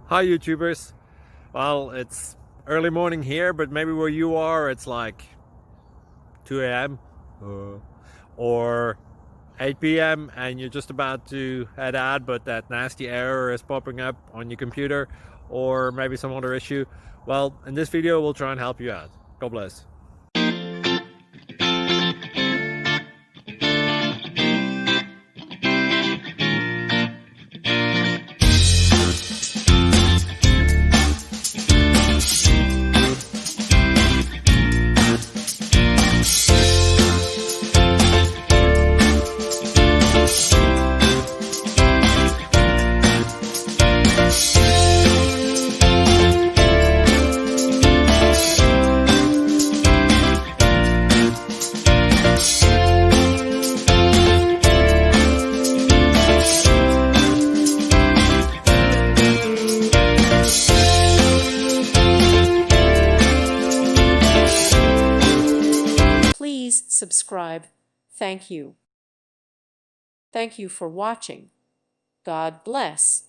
Hi YouTubers. Well, it's early morning here, but maybe where you are it's like 2 a.m. Or 8 p.m. and you're just about to head out, but that nasty error is popping up on your computer, or maybe some other issue. Well, in this video we'll try and help you out. God bless. Please subscribe. Thank you. Thank you for watching. God bless.